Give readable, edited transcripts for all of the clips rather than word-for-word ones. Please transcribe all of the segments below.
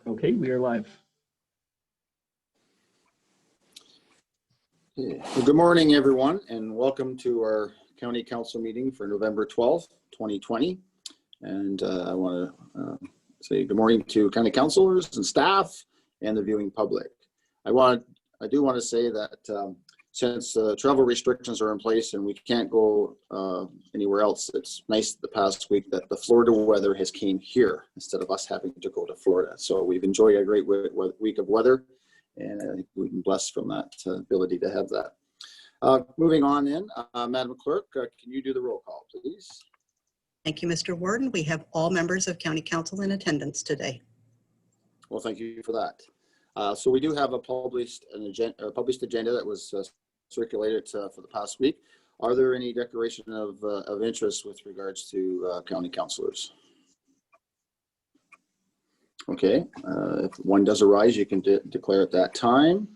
Okay, we are live. Well, good morning, everyone, and welcome to our County Council meeting for November 12th, 2020. And I want to say good morning to County Councilors and staff and the viewing public. I do want to say that since travel restrictions are in place and we can't go anywhere else, it's nice the past week that the Florida weather has came here instead of us having to go to Florida. So we've enjoyed a great week of weather, and I think we've been blessed from that ability to have that. Moving on then, Madam Clerk, can you do the roll call, please? Thank you, Mr. Warden. We have all members of County Council in attendance today. Well, thank you for that. So we do have a published agenda that was circulated for the past week. Are there any declaration of interest with regards to county councilors? Okay, if one does arise, you can declare at that time.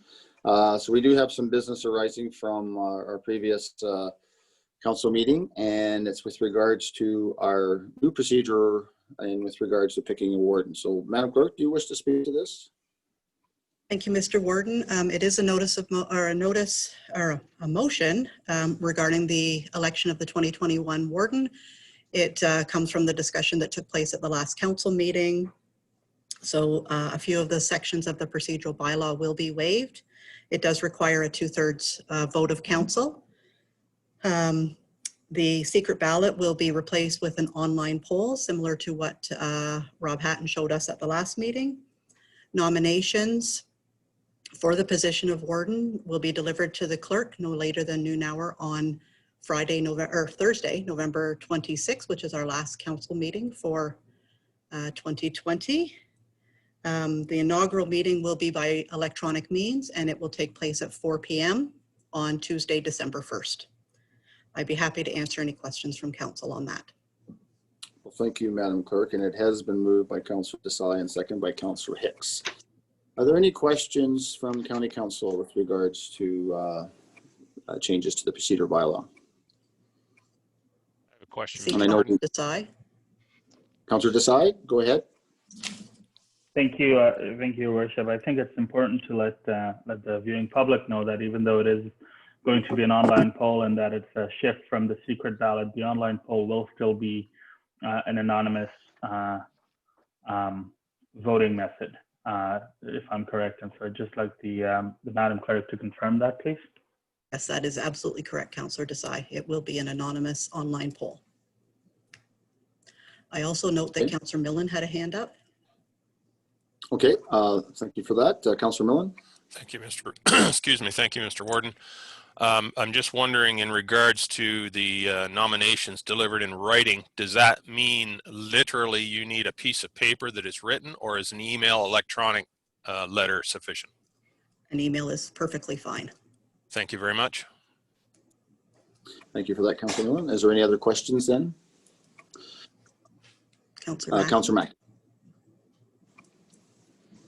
So we do have some business arising from our previous council meeting, and it's with regards to our new procedure and with regards to picking a warden. So Madam Clerk, do you wish to speak to this? Thank you, Mr. Warden. It is a a motion regarding the election of the 2021 warden. It comes from the discussion that took place at the last council meeting. So a few of the sections of the procedural bylaw will be waived. It does require a 2/3 vote of council. The secret ballot will be replaced with an online poll, similar to what Rob Hatton showed us at the last meeting. Nominations for the position of warden will be delivered to the clerk no later than noon hour on Thursday, November 26th, which is our last council meeting for 2020. The inaugural meeting will be by electronic means, and it will take place at 4 p.m. on Tuesday, December 1st. I'd be happy to answer any questions from council on that. Well, thank you, Madam Clerk, and it has been moved by Councillor Desai and second by Councillor Hicks. Are there any questions from County Council with regards to changes to the procedure bylaw? I have a question. And I know Desai. Councillor Desai, go ahead. Thank you, Your Worship. I think it's important to let the viewing public know that even though it is going to be an online poll and that it's a shift from the secret ballot, the online poll will still be an anonymous voting method, if I'm correct. And so I'd just like the Madam Clerk to confirm that, please. Yes, that is absolutely correct, Councillor Desai. It will be an anonymous online poll. I also note that Councillor Millen had a hand up. Okay, thank you for that. Councillor Millen. Thank you, Mr. Excuse me. Thank you, Mr. Warden. I'm just wondering, in regards to the nominations delivered in writing, does that mean literally you need a piece of paper that is written, or is an email, electronic letter sufficient? An email is perfectly fine. Thank you very much. Thank you for that, Councillor Millen. Is there any other questions then? Councillor Mack.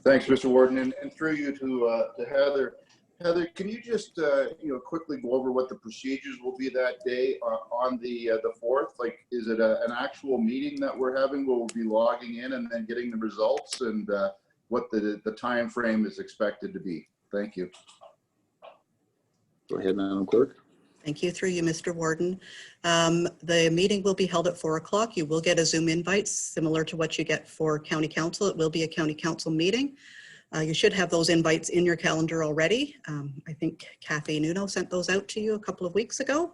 Thanks, Mr. Warden, and through you to Heather. Heather, can you just quickly go over what the procedures will be that day on the 4th? Like, is it an actual meeting that we're having? Will we be logging in and then getting the results, and what the time frame is expected to be? Thank you. Go ahead, Madam Clerk. Thank you. Through you, Mr. Warden. The meeting will be held at 4 o'clock. You will get a Zoom invite similar to what you get for County Council. It will be a County Council meeting. You should have those invites in your calendar already. I think Cafe Nuno sent those out to you a couple of weeks ago.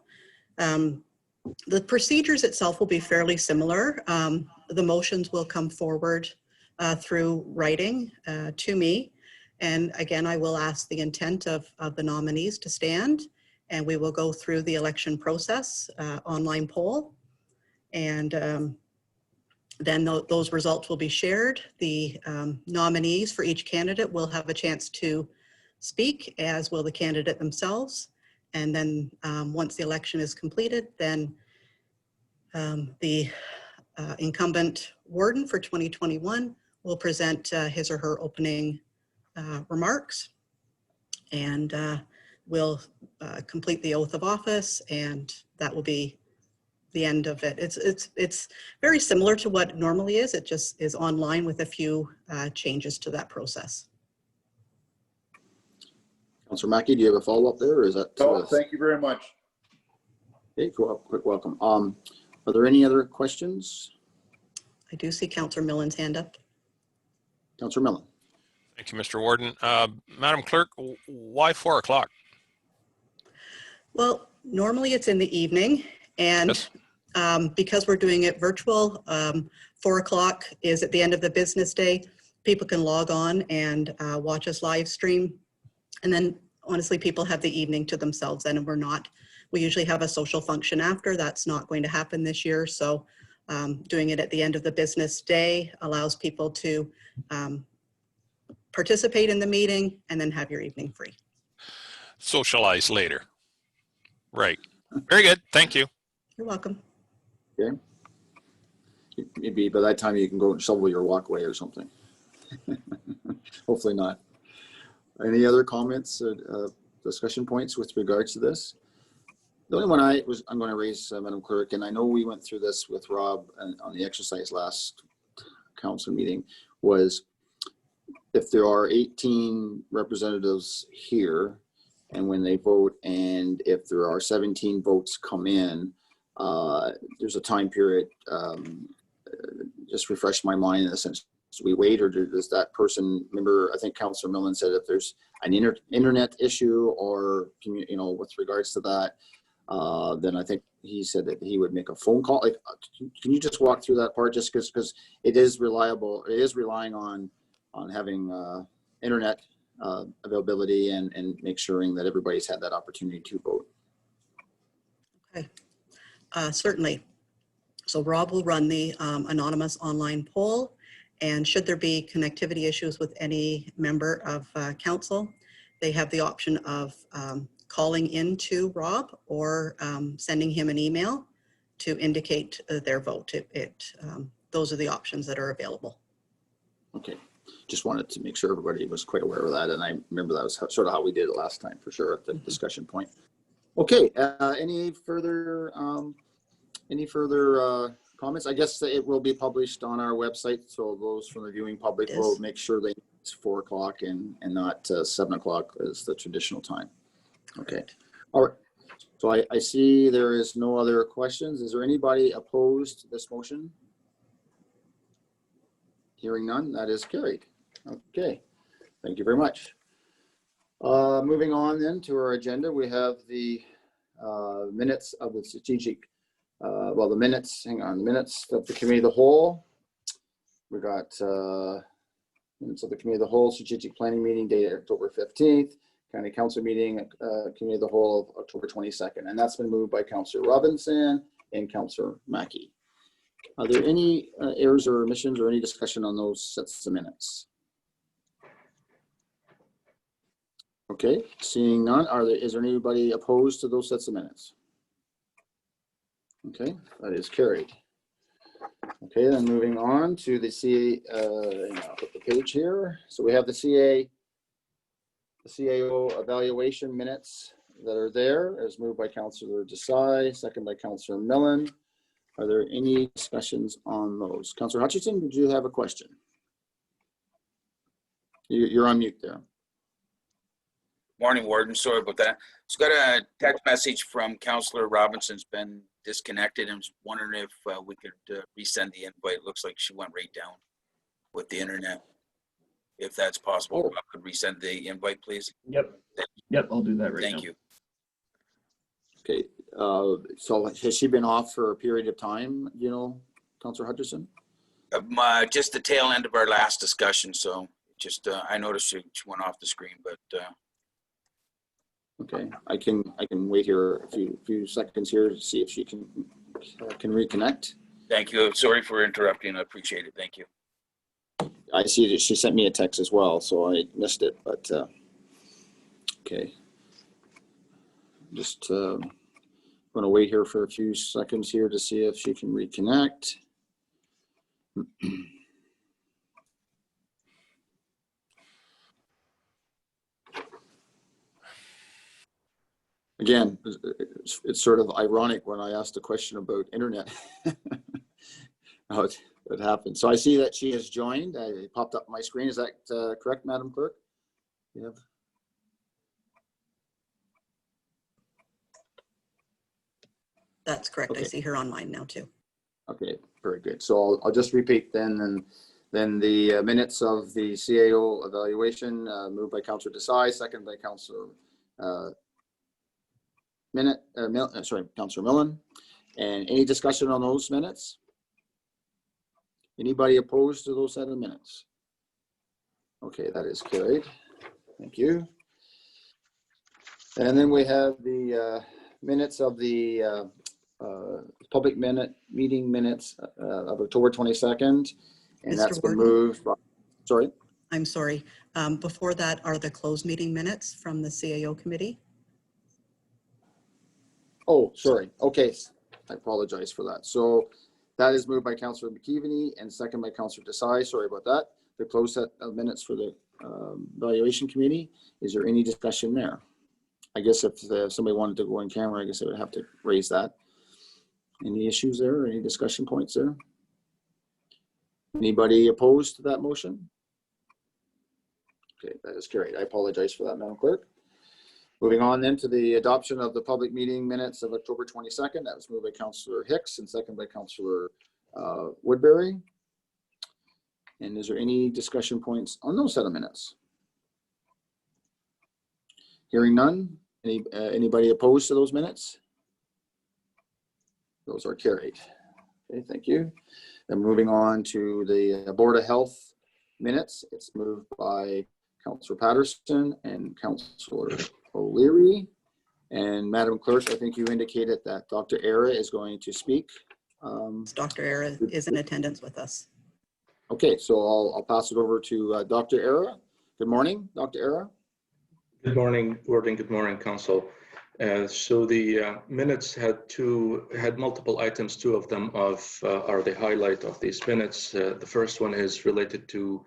The procedures itself will be fairly similar. The motions will come forward through writing to me. And again, I will ask the intent of the nominees to stand, and we will go through the election process, online poll, and then those results will be shared. The nominees for each candidate will have a chance to speak, as will the candidate themselves. And then once the election is completed, then the incumbent warden for 2021 will present his or her opening remarks, and will complete the oath of office, and that will be the end of it. It's very similar to what it normally is. It just is online with a few changes to that process. Councillor Mackey, do you have a follow-up there, or is that? No, thank you very much. Okay, cool. Quick welcome. Are there any other questions? I do see Councillor Millen's hand up. Councillor Millen. Thank you, Mr. Warden. Madam Clerk, why 4 o'clock? Well, normally it's in the evening, and Yes. because we're doing it virtual, 4 o'clock is at the end of the business day. People can log on and watch us live stream. And then honestly, people have the evening to themselves, and we usually have a social function after. That's not going to happen this year. So doing it at the end of the business day allows people to participate in the meeting and then have your evening free. Socialize later. Right. Very good. Thank you. You're welcome. Okay. Maybe by that time you can go and shovel your walkway or something. Hopefully not. Any other comments, discussion points with regards to this? The only one I'm going to raise, Madam Clerk, and I know we went through this with Rob on the exercise last council meeting, was if there are 18 representatives here and when they vote, and if there are 17 votes come in, there's a time period. Just refresh my mind in the sense, do we wait, or does that person, remember, I think Councillor Millen said if there's an internet issue or, with regards to that, then I think he said that he would make a phone call. Like, can you just walk through that part, just because it is reliable, it is relying on having internet availability and make sure that everybody's had that opportunity to vote. Okay, certainly. So Rob will run the anonymous online poll, and should there be connectivity issues with any member of council, they have the option of calling into Rob or sending him an email to indicate their vote. Those are the options that are available. Okay. Just wanted to make sure everybody was quite aware of that. And I remember that was sort of how we did it last time, for sure, at the discussion point. Okay, any further comments? I guess it will be published on our website, so those from the viewing public will make sure it's 4 o'clock and not 7 o'clock as the traditional time. Okay, all right. So I see there is no other questions. Is there anybody opposed to this motion? Hearing none, that is carried. Okay, thank you very much. Moving on then to our agenda, we have the minutes of the strategic, the minutes of the committee of the whole. We got minutes of the committee of the whole strategic planning meeting dated October 15th, county council meeting, committee of the whole of October 22nd. And that's been moved by Councillor Robinson and Councillor Mackey. Are there any errors or omissions or any discussion on those sets of minutes? Okay, seeing none, is there anybody opposed to those sets of minutes? Okay, that is carried. Okay, then moving on to the CA, I'll put the page here. So we have the CAO evaluation minutes that are there, as moved by Councillor Desai, second by Councillor Millen. Are there any discussions on those? Councillor Hutchinson, did you have a question? You're on mute there. Morning, Warden. Sorry about that. Just got a text message from Councillor Robinson's been disconnected and was wondering if we could resend the invite. Looks like she went right down with the internet. If that's possible, Rob could resend the invite, please. Yep. Yep, I'll do that right now. Thank you. Okay, so has she been off for a period of time, Councillor Hutchinson? Just the tail end of our last discussion. So just, I noticed she went off the screen, but okay, I can wait here a few seconds here to see if she can reconnect. Thank you. Sorry for interrupting. I appreciate it. Thank you. I see that she sent me a text as well, so I missed it, but okay. Just going to wait here for a few seconds here to see if she can reconnect. again, it's sort of ironic when I asked a question about internet. How it happened. So I see that she has joined. It popped up on my screen. Is that correct, Madam Clerk? Yeah. That's correct. Okay. I see her on mine now too. Okay, very good. So I'll just repeat then the minutes of the CAO evaluation, moved by Councillor Desai, second by Councillor Councillor Millen. And any discussion on those minutes? Anybody opposed to those set of minutes? Okay, that is carried. Thank you. And then we have the minutes of the public meeting minutes of October 22nd. And Mr. that's been Warden? moved by, sorry? I'm sorry. Before that are the closed meeting minutes from the CAO committee. Oh, sorry. Okay, I apologize for that. So that is moved by Councillor McKeeveney and second by Councillor Desai. Sorry about that. The closed set of minutes for the evaluation committee. Is there any discussion there? I guess if somebody wanted to go on camera, I guess I would have to raise that. Any issues there? Any discussion points there? Anybody opposed to that motion? Okay, that is carried. I apologize for that, Madam Clerk. Moving on then to the adoption of the public meeting minutes of October 22nd. That was moved by Councillor Hicks and second by Councillor Woodbury. And is there any discussion points on those set of minutes? Hearing none. Anybody opposed to those minutes? Those are carried. Okay, thank you. Then moving on to the Board of Health minutes. It's moved by Councillor Patterson and Councillor O'Leary. And Madam Clerk, I think you indicated that Dr. Era is going to speak. Dr. Era is in attendance with us. Okay, so I'll pass it over to Dr. Era. Good morning, Dr. Era. Good morning, Warden. Good morning, Council. So the minutes had multiple items. Two of them are the highlight of these minutes. The first one is related to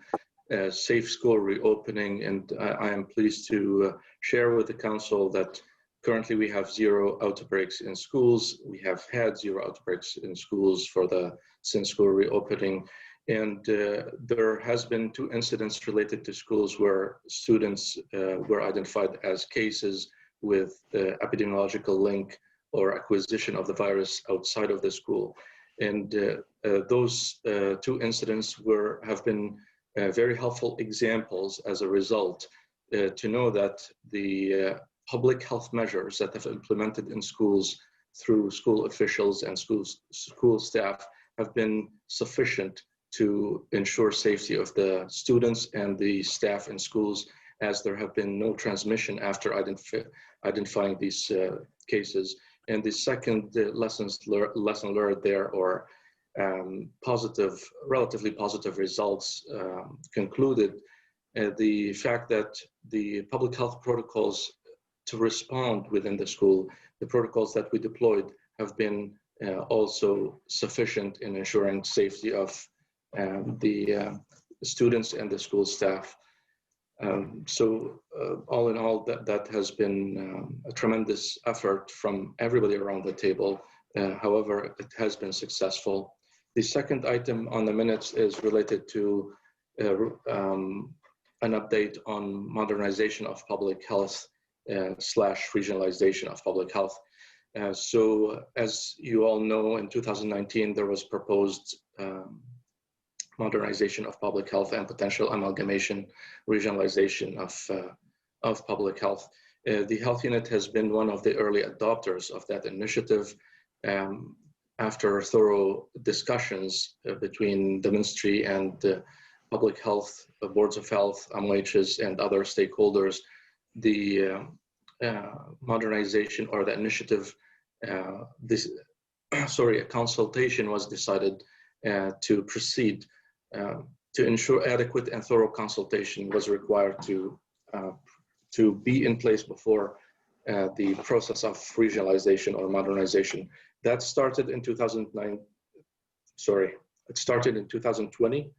safe school reopening, and I am pleased to share with the Council that currently we have 0 outbreaks in schools. We have had 0 outbreaks in schools since school reopening. And there has been 2 incidents related to schools where students were identified as cases with epidemiological link or acquisition of the virus outside of the school. And those 2 incidents have been very helpful examples as a result to know that the public health measures that have implemented in schools through school officials and school staff have been sufficient to ensure safety of the students and the staff in schools, as there have been no transmission after identifying these cases. And the second lesson learned there, or relatively positive results concluded, the fact that the public health protocols to respond within the school, the protocols that we deployed have been also sufficient in ensuring safety of the students and the school staff. So all in all, that has been a tremendous effort from everybody around the table. However, it has been successful. The second item on the minutes is related to an update on modernization of public health / regionalization of public health. So as you all know, in 2019, there was proposed modernization of public health and potential amalgamation, regionalization of public health. The Health Unit has been one of the early adopters of that initiative. After thorough discussions between the ministry and public health, boards of health, MOHs, and other stakeholders, the modernization or the initiative, a consultation was decided to proceed. To ensure adequate and thorough consultation was required to be in place before the process of regionalization or modernization. That started in 2009. It started in 2020,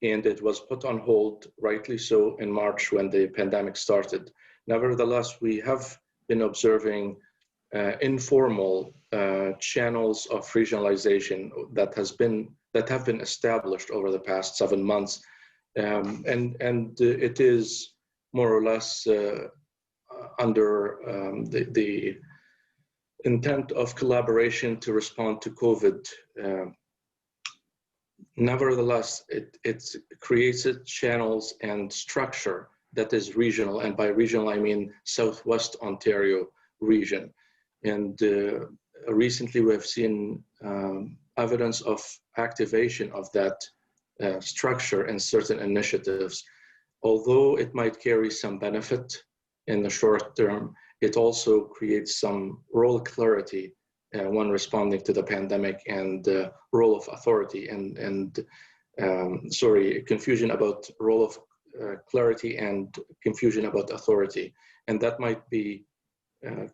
and it was put on hold, rightly so, in March when the pandemic started. Nevertheless, we have been observing informal channels of regionalization that have been established over the past 7 months, and it is more or less under the intent of collaboration to respond to COVID. Nevertheless, it creates channels and structure that is regional, and by regional I mean Southwest Ontario region. And recently we have seen evidence of activation of that structure in certain initiatives. Although it might carry some benefit in the short term, it also creates some role clarity when responding to the pandemic, and role of authority and confusion about role of clarity and confusion about authority. And that might be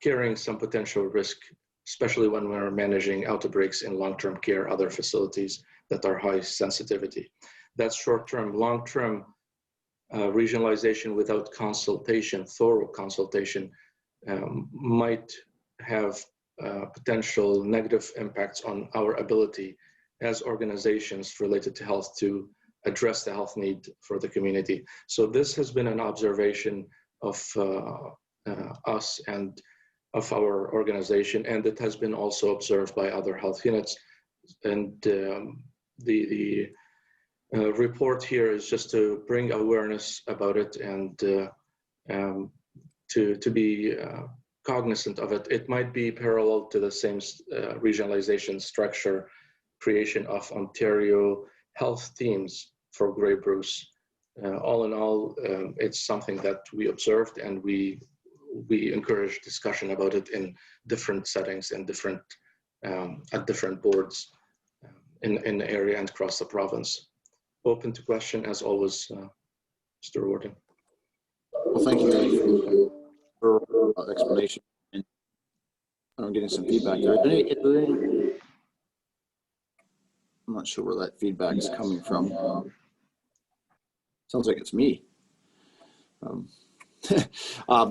carrying some potential risk, especially when we're managing outbreaks in long-term care, other facilities that are high sensitivity. That's short-term. Long-term regionalization without consultation, thorough consultation, might have potential negative impacts on our ability as organizations related to health to address the health need for the community. So this has been an observation of us and of our organization, and it has been also observed by other health units. And the report here is just to bring awareness about it and to be cognizant of it. It might be parallel to the same regionalization structure, creation of Ontario health teams for Grey Bruce. All in all, it's something that we observed, and we encourage discussion about it in different settings and different at different boards in the area and across the province. Open to question as always, Mr. Warden. Well, thank you for explanation. And I'm getting some feedback there. I'm not sure where that feedback is coming from. Sounds like it's me.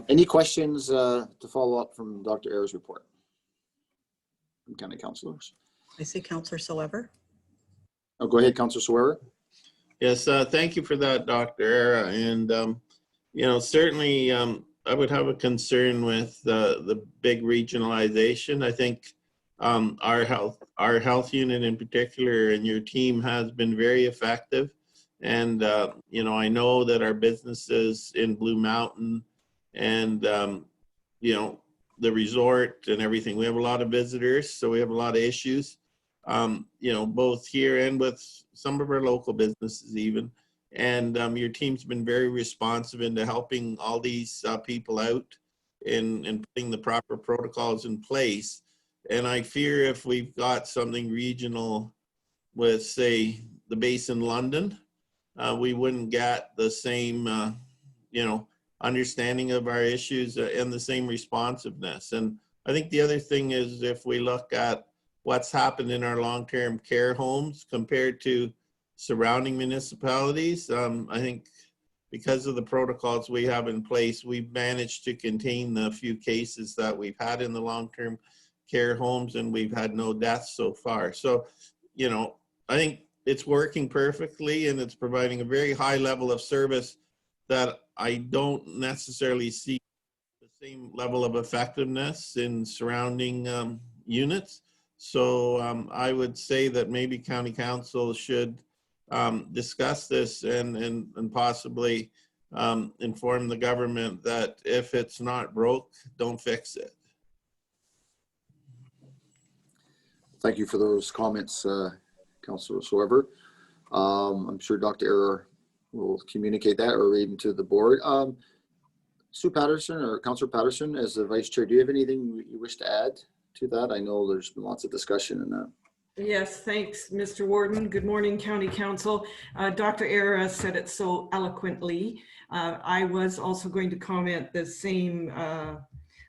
Any questions to follow up from Dr. Ayer's report from county councilors? I see Councillor Soever. Oh, go ahead, Councillor Soever. Yes, thank you for that, Dr. Ayers. And, certainly I would have a concern with the big regionalization. I think our health unit in particular and your team has been very effective. And, I know that our businesses in Blue Mountain and, the resort and everything, we have a lot of visitors, so we have a lot of issues, both here and with some of our local businesses even. And your team's been very responsive into helping all these people out in putting the proper protocols in place. And I fear if we've got something regional with, say, the base in London, we wouldn't get the same, understanding of our issues and the same responsiveness. And I think the other thing is, if we look at what's happened in our long-term care homes compared to surrounding municipalities, I think because of the protocols we have in place, we've managed to contain the few cases that we've had in the long-term care homes, and we've had no deaths so far. So, I think it's working perfectly, and it's providing a very high level of service that I don't necessarily see the same level of effectiveness in surrounding units. So I would say that maybe County Council should discuss this and possibly inform the government that if it's not broke, don't fix it. Thank you for those comments, Councillor Soever. I'm sure Dr. Ayer will communicate that, or even to the board. Sue Patterson or Councillor Patterson, as the Vice Chair, do you have anything you wish to add to that? I know there's been lots of discussion in that. Yes, thanks, Mr. Warden. Good morning, County Council. Dr. Ayer said it so eloquently. I was also going to comment the same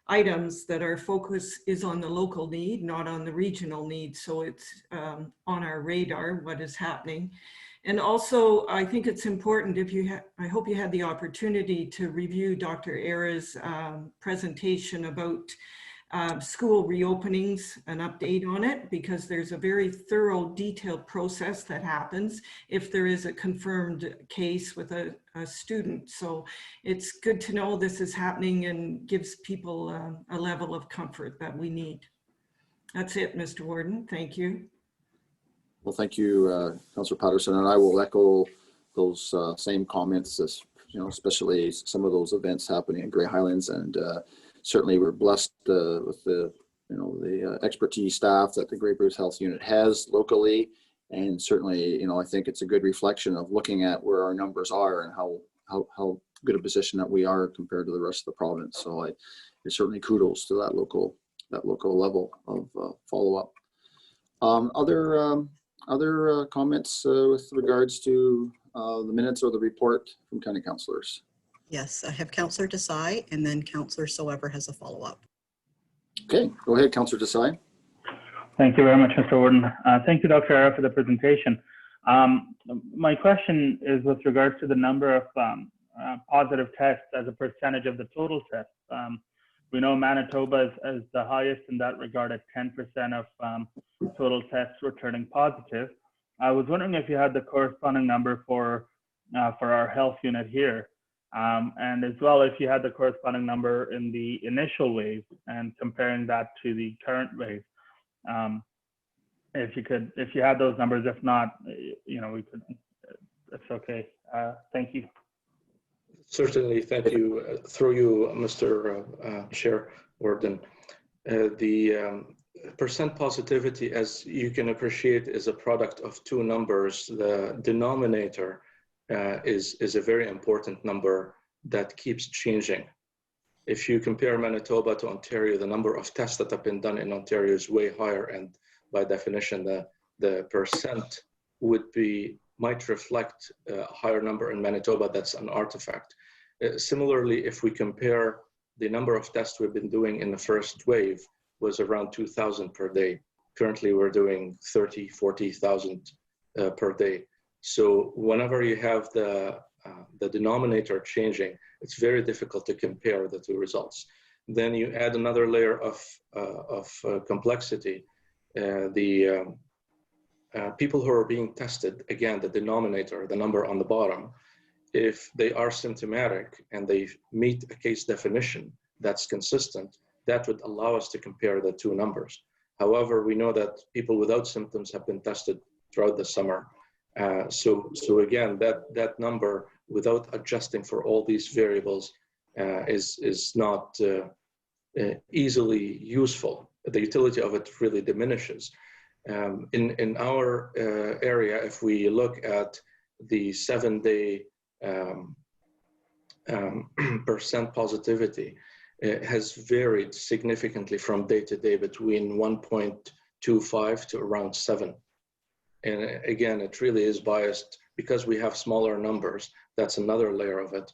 items, that our focus is on the local need, not on the regional need. So it's on our radar what is happening. And also, I think it's important if you I hope you had the opportunity to review Dr. Era's presentation about school reopenings, an update on it, because there's a very thorough, detailed process that happens if there is a confirmed case with a student. So it's good to know this is happening and gives people a level of comfort that we need. That's it, Mr. Warden. Thank you. Well, thank you, Councillor Patterson, and I will echo those same comments, as you know, especially some of those events happening in Grey Highlands, and certainly we're blessed with the the expertise staff that the Grey Bruce Health Unit has locally, and certainly I think it's a good reflection of looking at where our numbers are and how good a position that we are compared to the rest of the province. So it's certainly kudos to that local level of follow up. Other comments with regards to the minutes or the report from county councillors? Yes, I have Councillor Desai, and then Councillor Soever has a follow-up. Okay, go ahead, Councillor Desai. Thank you very much, Mr. Warden. Thank you, Dr. Era, for the presentation. My question is with regards to the number of positive tests as a percentage of the total tests. We know Manitoba is the highest in that regard at 10% of total tests returning positive. I was wondering if you had the corresponding number for our health unit here, and as well if you had the corresponding number in the initial wave and comparing that to the current wave. If you had those numbers. If not, we could. It's okay. Thank you. Certainly, thank you. Through you, Mr. Chair, Warden. The percent positivity, as you can appreciate, is a product of two numbers. The denominator is a very important number that keeps changing. If you compare Manitoba to Ontario, the number of tests that have been done in Ontario is way higher, and by definition, the percent might reflect a higher number in Manitoba. That's an artifact. Similarly, if we compare the number of tests we've been doing in the first wave was around 2,000 per day. Currently, we're doing 30, 40,000 per day. So whenever you have the denominator changing, it's very difficult to compare the two results. Then you add another layer of complexity. People who are being tested, again, the denominator, the number on the bottom, if they are symptomatic and they meet a case definition that's consistent, that would allow us to compare the two numbers. However, we know that people without symptoms have been tested throughout the summer. So again, that number, without adjusting for all these variables, is not easily useful. The utility of it really diminishes. In our area, if we look at the 7-day percent positivity, it has varied significantly from day to day between 1.25 to around 7. And again, it really is biased because we have smaller numbers. That's another layer of it.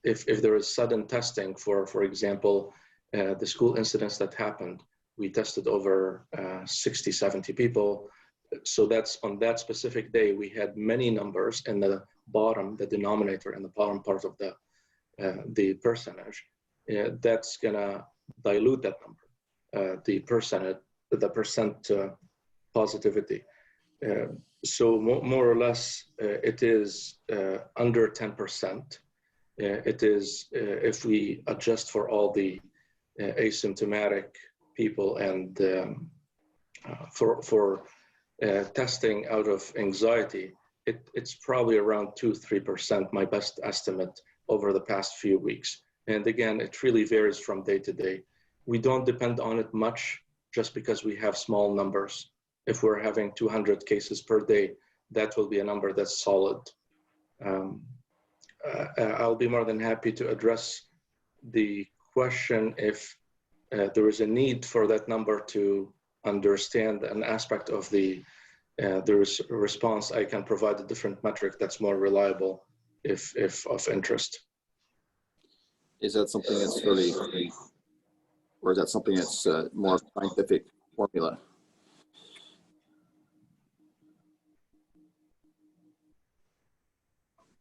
If there is sudden testing, for example, the school incidents that happened, we tested over 60, 70 people. So that's on that specific day, we had many numbers in the bottom, the denominator in the bottom part of the percentage. That's gonna dilute that number, the percent positivity. So more or less, it is under 10%. It is, if we adjust for all the asymptomatic people and for testing out of anxiety, it's probably around 2-3%, my best estimate over the past few weeks. And again, it really varies from day to day. We don't depend on it much just because we have small numbers. If we're having 200 cases per day, that will be a number that's solid. I'll be more than happy to address the question if there is a need for that number to understand an aspect of the response. I can provide a different metric that's more reliable if of interest. Is that something that's really, or is that something that's more scientific formula?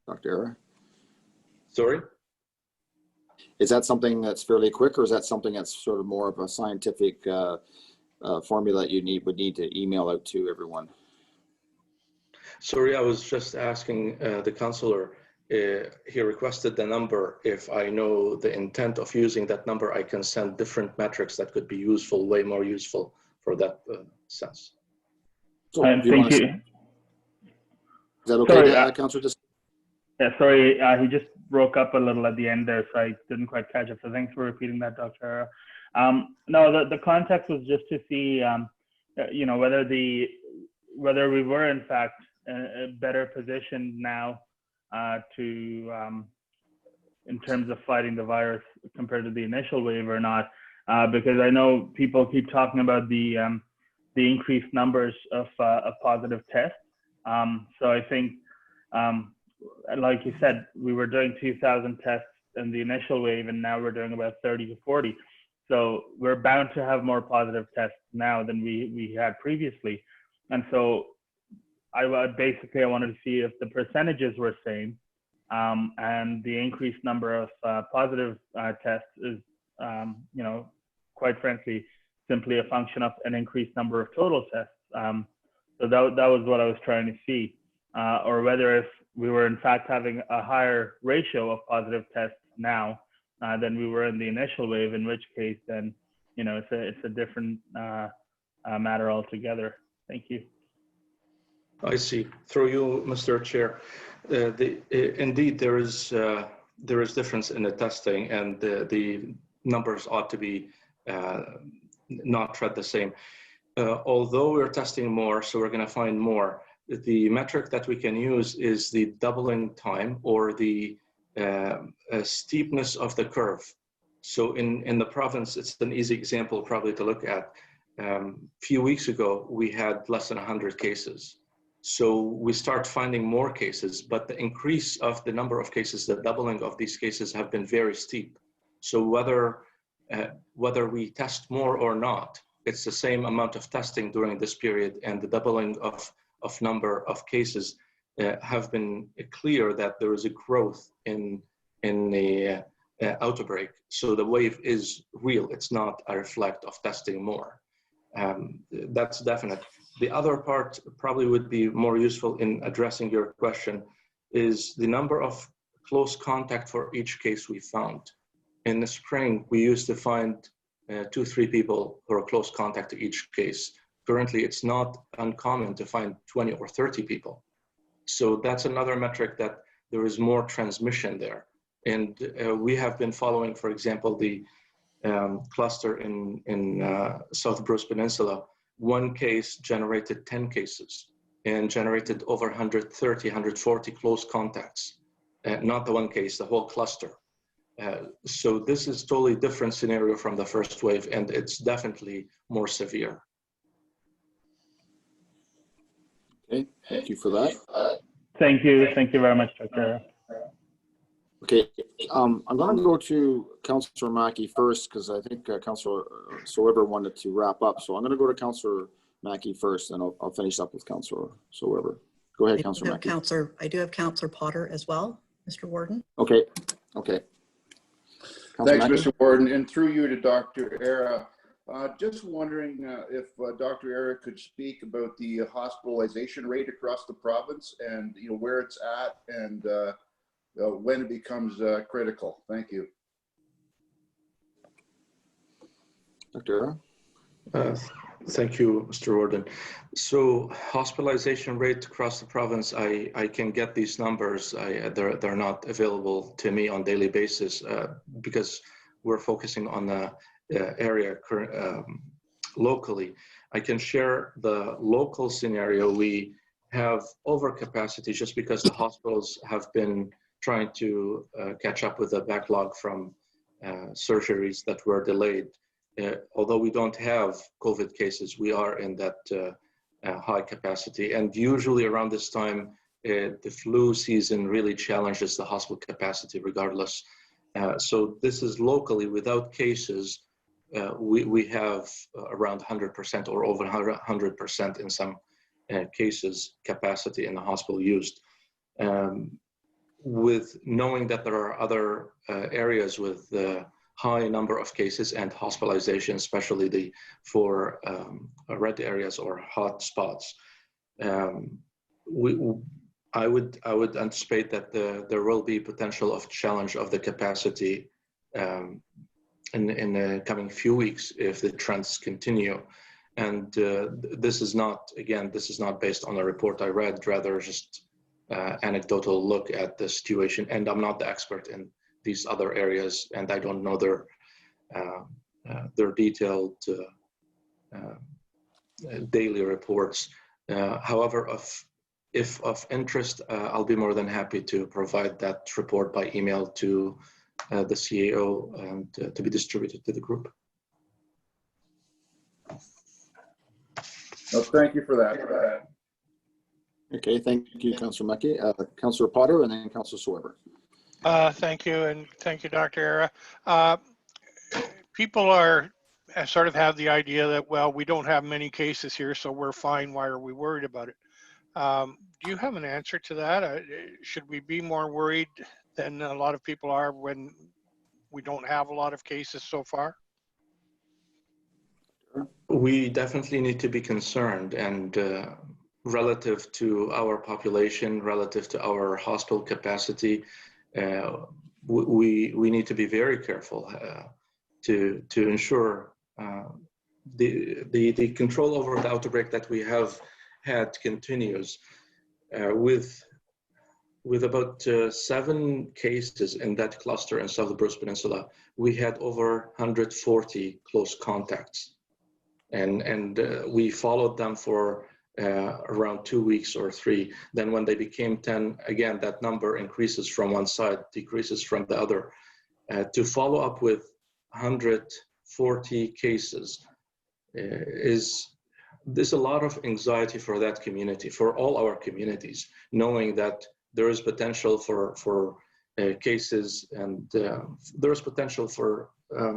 Dr. Era? Sorry? Is that something that's fairly quick, or is that something that's sort of more of a scientific formula that you would need to email out to everyone? Sorry, I was just asking the counselor. He requested the number. If I know the intent of using that number, I can send different metrics that could be useful, way more useful for that sense. So, And do you thank want to, you. is that okay, Sorry, Councillor? Just Yeah, sorry, he just broke up a little at the end there, so I didn't quite catch it. So thanks for repeating that, Dr. No, the context was just to see, you know, whether we were in fact a better positioned now in terms of fighting the virus compared to the initial wave or not, because I know people keep talking about the increased numbers of positive tests. So I think. Like you said, we were doing 2,000 tests in the initial wave, and now we're doing about 30 to 40. So we're bound to have more positive tests now than we had previously. And so I wanted to see if the percentages were same, and the increased number of positive tests is, you know, quite frankly, simply a function of an increased number of total tests. So that was what I was trying to see, or whether if we were in fact having a higher ratio of positive tests now than we were in the initial wave, in which case then, you know, it's a different matter altogether. Thank you. I see. Through you, Mr. Chair. Indeed, there is difference in the testing, and the numbers ought to be not read the same. Although we're testing more, so we're going to find more. The metric that we can use is the doubling time, or the steepness of the curve. So in the province, it's an easy example probably to look at. Few weeks ago, we had less than 100 cases. So we start finding more cases, but the increase of the number of cases, the doubling of these cases have been very steep. So whether we test more or not, it's the same amount of testing during this period, and the doubling of number of cases have been clear that there is a growth in the outbreak. So the wave is real. It's not a reflect of testing more. That's definite. The other part probably would be more useful in addressing your question is the number of close contact for each case we found. In the spring, we used to find 2-3 people who are close contact to each case. Currently, it's not uncommon to find 20 or 30 people. So that's another metric that there is more transmission there. And we have been following, for example, the cluster in South Bruce Peninsula. One case generated 10 cases and generated over 130, 140 close contacts. Not the one case, the whole cluster. So this is totally different scenario from the first wave, and it's definitely more severe. okay, thank you for that. Thank you very much, Dr. Okay, I'm going to go to Councillor Mackey first, because I think Councillor Soever wanted to wrap up. So I'm going to go to Councillor Mackey first, and I'll finish up with Councillor Soever. Go ahead, Councillor Mackey. I do have Councillor Potter as well, Mr. Warden. Okay. Thanks, Mr. Warden, and through you to Dr. Era. Just wondering if Dr. Era could speak about the hospitalization rate across the province, and where it's at, and when it becomes critical. Thank you. Dr. Era? Thank you, Mr. Warden. So hospitalization rate across the province, I can get these numbers. They're not available to me on daily basis because we're focusing on the area locally. I can share the local scenario. We have overcapacity just because the hospitals have been trying to catch up with the backlog from surgeries that were delayed. Although we don't have COVID cases, we are in that high capacity. And usually around this time, the flu season really challenges the hospital capacity regardless. So this is locally without cases. We have around 100% or over 100% in some cases capacity in the hospital used. with knowing that there are other areas with high number of cases and hospitalization, especially for red areas or hot spots. I would anticipate that there will be potential of challenge of the capacity in the coming few weeks if the trends continue. And this is not based on a report I read, rather just anecdotal look at the situation. And I'm not the expert in these other areas, and I don't know their detailed daily reports. However, if of interest, I'll be more than happy to provide that report by email to the CAO and to be distributed to the group. No, thank you for that. Okay, thank you, Councillor Mucky. Councillor Potter, and then Councillor Swerver. Thank you, and thank you, Dr. Era. People sort of have the idea that, well, we don't have many cases here, so we're fine. Why are we worried about it? Do you have an answer to that? Should we be more worried than a lot of people are when we don't have a lot of cases so far? We definitely need to be concerned, and relative to our population, relative to our hospital capacity, we need to be very careful to ensure the control over the outbreak that we have had continues. With about 7 cases in that cluster in South Bruce Peninsula, we had over 140 close contacts. And we followed them for around 2 weeks or 3. Then when they became 10, again, that number increases from one side, decreases from the other. To follow up with 140 cases there's a lot of anxiety for that community, for all our communities, knowing that there is potential for cases, and there is potential for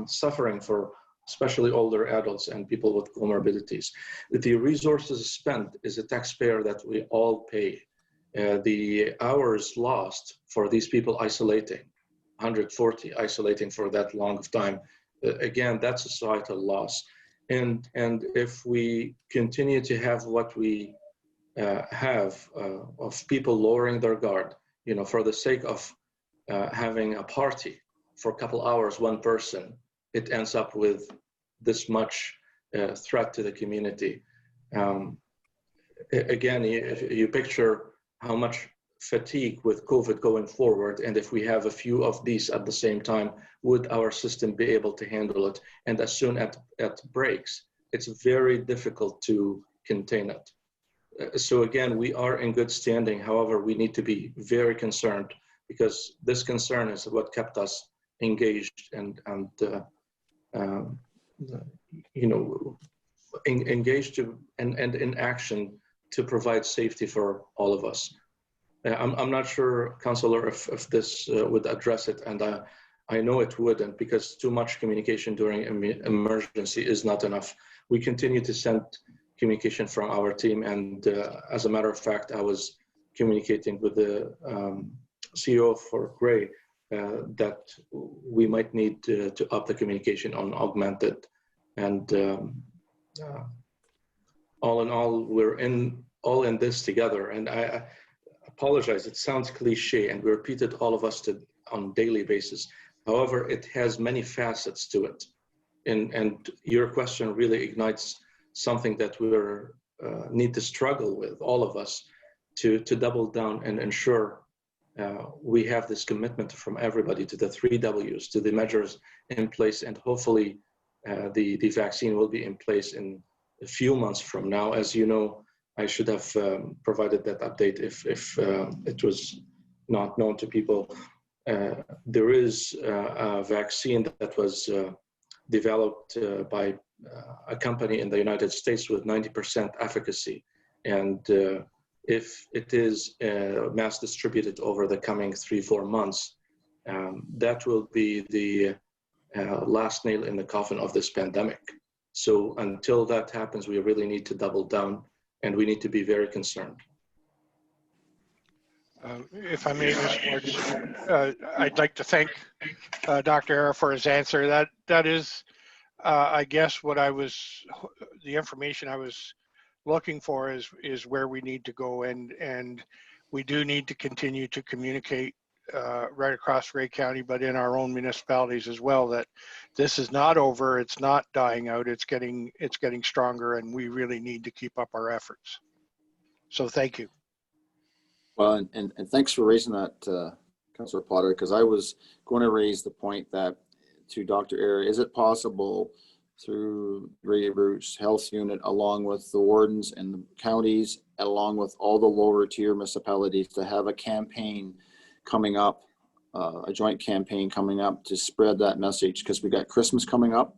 suffering for especially older adults and people with comorbidities. The resources spent is a taxpayer that we all pay. The hours lost for these people isolating, 140 isolating for that long of time, again, that's a societal loss. And if we continue to have what we have of people lowering their guard, you know, for the sake of having a party for a couple hours, one person, it ends up with this much threat to the community. Again, you picture how much fatigue with COVID going forward, and if we have a few of these at the same time, would our system be able to handle it? And as soon as it breaks, it's very difficult to contain it. So again, we are in good standing. However, we need to be very concerned, because this concern is what kept us engaged and you know, engaged and in action to provide safety for all of us. I'm not sure, Councillor, if this would address it, and I know it wouldn't, because too much communication during emergency is not enough. We continue to send communication from our team, and as a matter of fact, I was communicating with the CEO for Gray that we might need to up the communication on augmented, and all in all, we're all in this together. And I apologize, it sounds cliche, and we repeat it, all of us, on a daily basis. However, it has many facets to it. And your question really ignites something that we need to struggle with, all of us, to double down and ensure we have this commitment from everybody to the 3 Ws, to the measures in place, and hopefully the vaccine will be in place in a few months from now. As you know, I should have provided that update if it was not known to people. There is a vaccine that was developed by a company in the United States with 90% efficacy. And if it is mass distributed over the coming 3-4 months, that will be the last nail in the coffin of this pandemic. So until that happens, we really need to double down, and we need to be very concerned. If I may, Mr. Warden, I'd like to thank Dr. Era for his answer. That is, I guess, the information I was looking for is where we need to go, and we do need to continue to communicate right across Ray County, but in our own municipalities as well, that this is not over, it's not dying out, it's getting stronger, and we really need to keep up our efforts. So thank you. Well, and thanks for raising that, Councillor Potter, because I was going to raise the point that to Dr. Era, is it possible through Grey Bruce Health Unit, along with the wardens and the counties, along with all the lower tier municipalities, to have a campaign coming up, a joint campaign coming up to spread that message? Because we got Christmas coming up,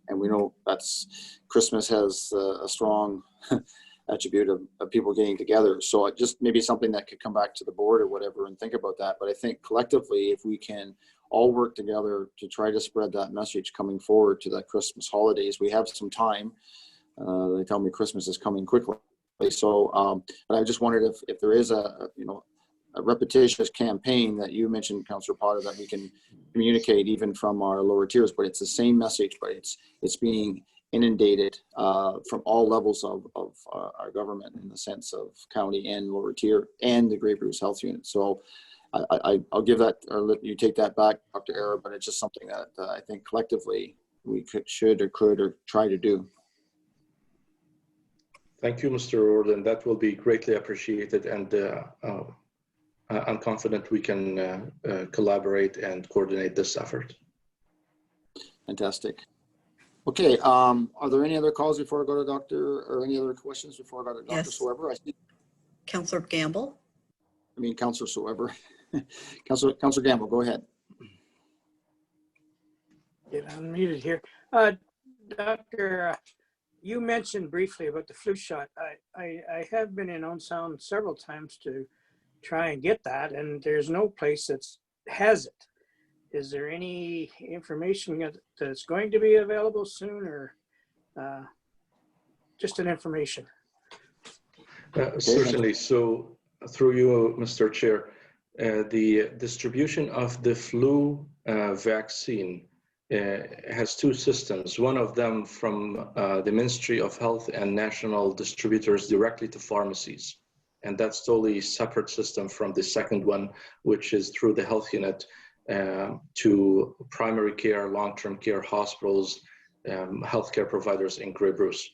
and we know Christmas has a strong attribute of people getting together. So just maybe something that could come back to the board or whatever and think about that. But I think collectively, if we can all work together to try to spread that message coming forward to the Christmas holidays, we have some time. They tell me Christmas is coming quickly. So, but I just wondered if there is a repetitious campaign that you mentioned, Councillor Potter, that we can communicate even from our lower tiers, but it's the same message, but it's being inundated from all levels of our government, in the sense of county and lower tier and the Grey Bruce Health Unit. So I'll give that, or let you take that back, Dr. Era, but it's just something that I think collectively we should or could try to do. Thank you, Mr. Warden. That will be greatly appreciated, and I'm confident we can collaborate and coordinate this effort. Fantastic. Okay, are there any other calls before I go to Dr., or any other questions before I go to Dr. Yes. Soever? Councillor Gamble. Councillor Soever. Councillor Gamble, go ahead. Get unmuted here. Doctor, you mentioned briefly about the flu shot. I have been in Owen Sound several times to try and get that, and there's no place that has it. Is there any information that's going to be available soon, or just an information? Certainly. So through you, Mr. Chair, the distribution of the flu vaccine has two systems. One of them from the Ministry of Health and national distributors directly to pharmacies. And that's totally separate system from the second one, which is through the health unit to primary care, long-term care hospitals, healthcare providers in Grey Bruce.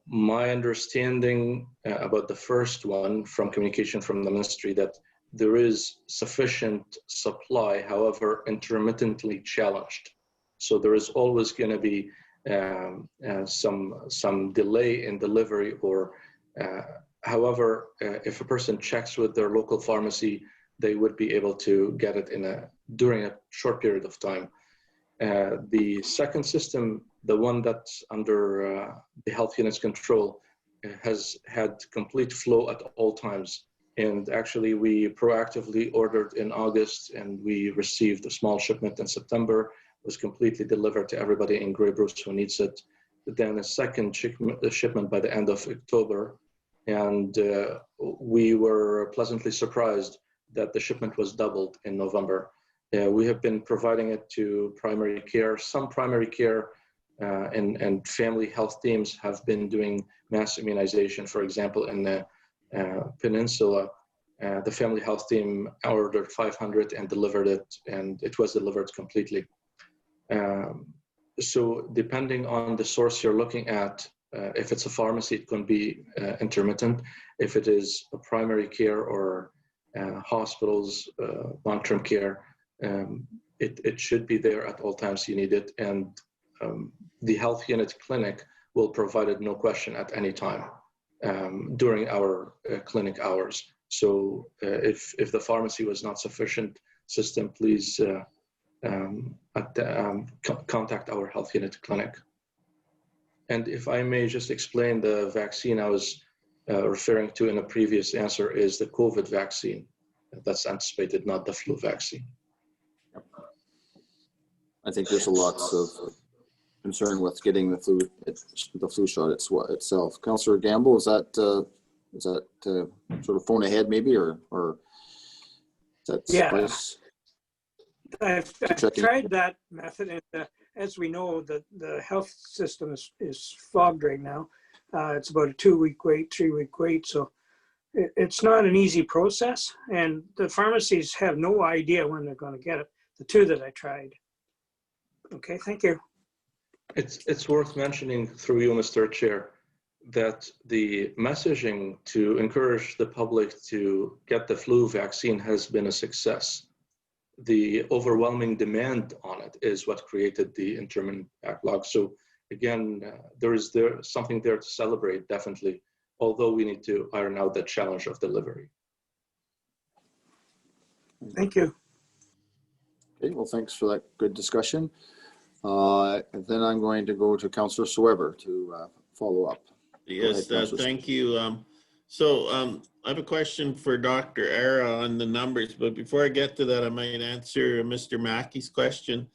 My understanding about the first one from communication from the ministry, that there is sufficient supply, however, intermittently challenged. So there is always going to be some delay in delivery, or however, if a person checks with their local pharmacy, they would be able to get it during a short period of time. The second system, the one that's under the health unit's control, has had complete flow at all times. And actually, we proactively ordered in August, and we received a small shipment in September. It was completely delivered to everybody in Grey Bruce who needs it. Then a second shipment by the end of October. And we were pleasantly surprised that the shipment was doubled in November. We have been providing it to primary care. Some primary care and family health teams have been doing mass immunization. For example, in the Peninsula, the family health team ordered 500 and delivered it, and it was delivered completely. So depending on the source you're looking at, if it's a pharmacy, it can be intermittent. If it is a primary care or hospitals, long-term care, it should be there at all times you need it. And the health unit clinic will provide it, no question, at any time during our clinic hours. So if the pharmacy was not sufficient system, please contact our health unit clinic. And if I may just explain, the vaccine I was referring to in a previous answer is the COVID vaccine that's anticipated, not the flu vaccine. I think there's a lot of concern with getting the flu shot itself. Councillor Gamble, is that Is that sort of phone ahead maybe, or is that Yeah. suffice? I've checking. tried that method, and as we know, the health system is fogged right now. It's about a 2-week wait, 3-week wait, so it's not an easy process, and the pharmacies have no idea when they're going to get it. The 2 that I tried. Okay, thank you. It's worth mentioning through you, Mr. Chair, that the messaging to encourage the public to get the flu vaccine has been a success. The overwhelming demand on it is what created the intermittent backlog. So again, there's something there to celebrate, definitely, although we need to iron out the challenge of delivery. Thank you. Okay, well, thanks for that good discussion. And then I'm going to go to Councillor Sweber to follow up. Yes, ahead, thank you. I have a question for Dr. Era on the numbers, but before I get to that, I might answer Mr. Mackey's question.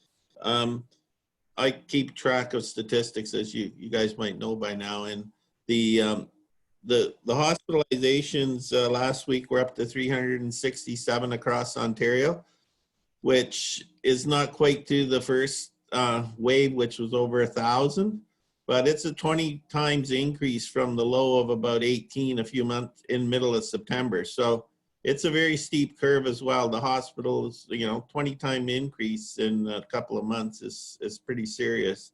I keep track of statistics, as you guys might know by now, and the hospitalizations last week were up to 367 across Ontario, which is not quite to the first wave, which was over 1,000. But it's a 20 times increase from the low of about 18 a few months in middle of September. So it's a very steep curve as well. The hospitals, 20 time increase in a couple of months is pretty serious.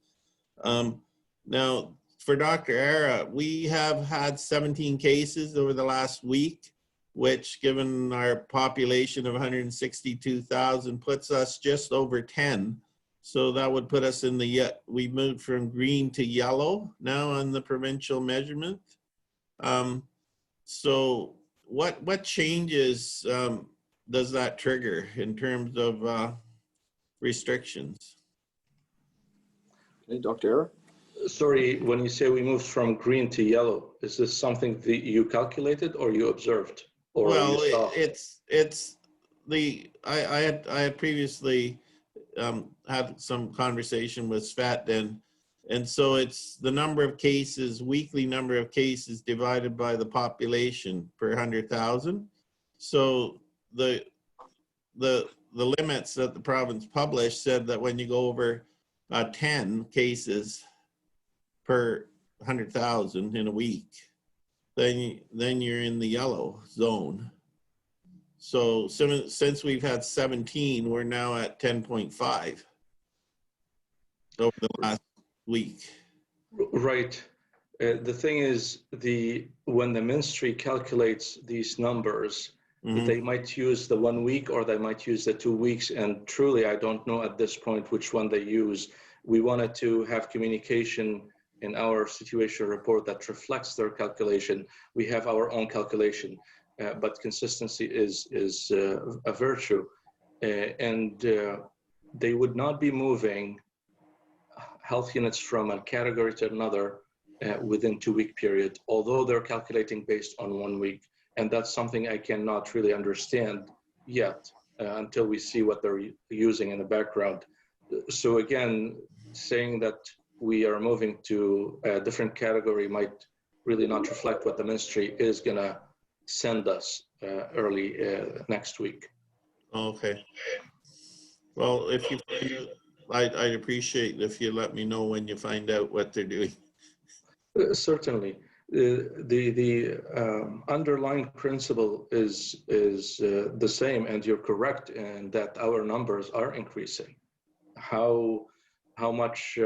Now for Dr. Era, we have had 17 cases over the last week, which given our population of 162,000 puts us just over 10. So that would put us in we moved from green to yellow now on the provincial measurement. So what changes does that trigger in terms of restrictions? Okay, Dr. Era? Sorry, when you say we moved from green to yellow, is this something that you calculated or you observed? Or Well, you saw? I had previously had some conversation with Svet, and so it's the number of cases, weekly number of cases divided by the population per 100,000. So the limits that the province published said that when you go over 10 cases per 100,000 in a week, then you're in the yellow zone. So since we've had 17, we're now at 10.5 over the last week. Right. The thing is, when the ministry calculates these numbers, they might use the 1 week or they might use the 2 weeks. And truly, I don't know at this point which one they use. We wanted to have communication in our situation report that reflects their calculation. We have our own calculation. But consistency is a virtue, and they would not be moving health units from a category to another within 2-week period, although they're calculating based on 1 week. And that's something I cannot really understand yet until we see what they're using in the background. So again, saying that we are moving to a different category might really not reflect what the ministry is gonna send us early next week. Okay. Well, if you, I'd appreciate if you let me know when you find out what they're doing. Certainly, the underlying principle is the same, and you're correct in that our numbers are increasing. How much?